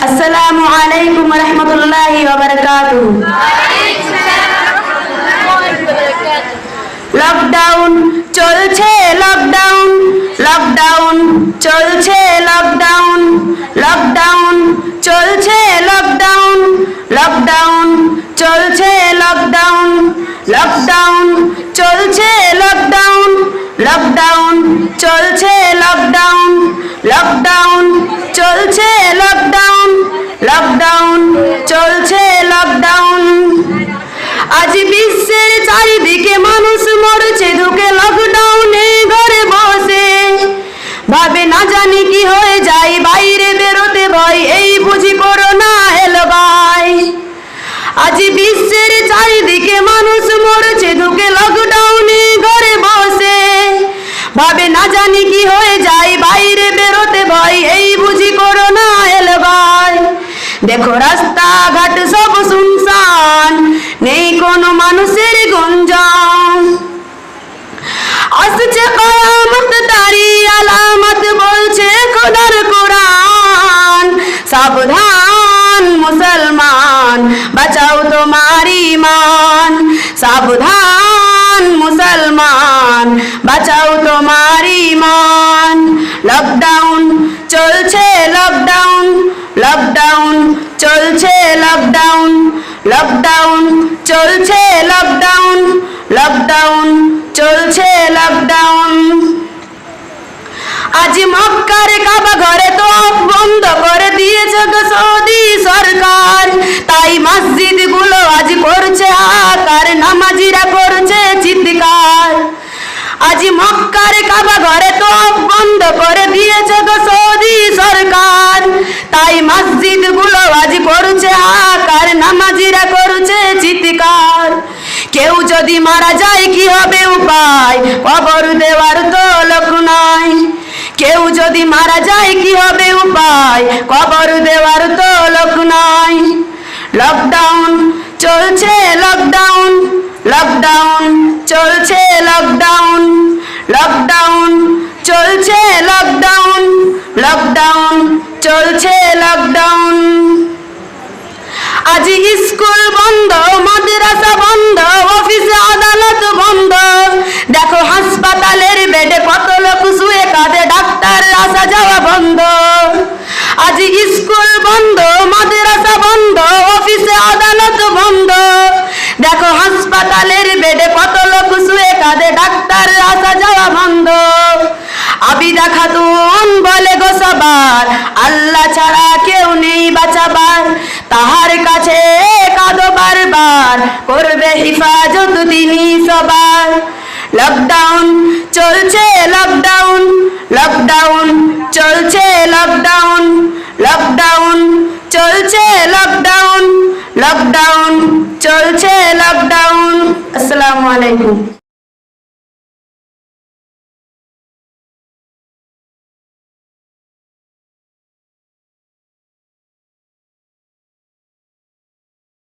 আসসালামু আলাইকুম ওয়া রাহমাতুল্লাহি ওয়া বারাকাতুহু। লকডাউন চলছে, লকডাউন লকডাউন চলছে, লকডাউন লকডাউন চলছে, লকডাউন লকডাউন চলছে, লকডাউন লকডাউন চলছে, লকডাউন লকডাউন চলছে, লকডাউন লকডাউন চলছে, লকডাউন লকডাউন চলছে, লকডাউন। আজ বিশ্বের চারিদিকে মানুষ মরছে ঢুকে লকডাউনে ঘরে বসে, ভাবে না জানি কি হয়ে যায়, বাইরে বেরোতে ভয়, এই বুঝি করোনা এলো ভাই। আজ বিশ্বের চারিদিকে মানুষ মরছে ঢুকে লকডাউনে ঘরে বসে, ভাবে না জানি কি হয়ে যায়, বাইরে বেরোতে ভয়, এই বুঝি করোনা এলো ভাই। দেখো রাস্তাঘাট সব শুনশান, নেই কোনো মানুষের গুঞ্জন, আসছে কিয়ামত তারই আলামত, বলছে খোদার কোরআন। সাবধান মুসলমান, বাঁচাও তোমার ঈমান, সাবধান মুসলমান, বাঁচাও তোমার ঈমান। লকডাউন চলছে, লকডাউন লকডাউন চলছে, লকডাউন লকডাউন চলছে, লকডাউন লকডাউন চলছে, লকডাউন। আজ মক্কার কাবা ঘরে তো বন্ধ করে দিয়েছে গো সৌদি সরকার, তাই মসজিদ গুলো আজ করছে হাহাকার, নামাজিরা করছে চিৎকার। আজ মক্কার কাবা ঘরে তো বন্ধ করে দিয়েছে গো সৌদি সরকার, তাই মসজিদ গুলো আজ করছে হাহাকার, নামাজিরা করছে চিৎকার। কেউ যদি মারা যায় কি হবে উপায়, কবর দেওয়ার তো লোক নাই। কেউ যদি মারা যায় কি হবে উপায়, কবর দেওয়ার তো লোক নাই। লকডাউন চলছে, লকডাউন লকডাউন চলছে, লকডাউন লকডাউন চলছে, লকডাউন লকডাউন চলছে, লকডাউন। আজ স্কুল বন্ধ, মাদ্রাসা বন্ধ, অফিস আদালত বন্ধ, দেখো হাসপাতালের বেডে কত লোক শুয়ে কাঁদে, ডাক্তার আসা যাওয়া বন্ধ। আজ স্কুল বন্ধ, মাদ্রাসা বন্ধ, অফিসে আদালত বন্ধ, দেখো হাসপাতালের বেডে কত লোক শুয়ে কাঁদে, ডাক্তার আসা যাওয়া বন্ধ। আবিদা খাতুন বলে গো সবার, আল্লাহ ছাড়া কেউ নেই বাঁচাবার, তাহার কাছে কাঁদো বারবার, করবে হিফাজত তিনি সবার। লকডাউন চলছে, লকডাউন লকডাউন চলছে, লকডাউন লকডাউন চলছে, লকডাউন লকডাউন চলছে, লকডাউন। আসসালামু আলাইকুম।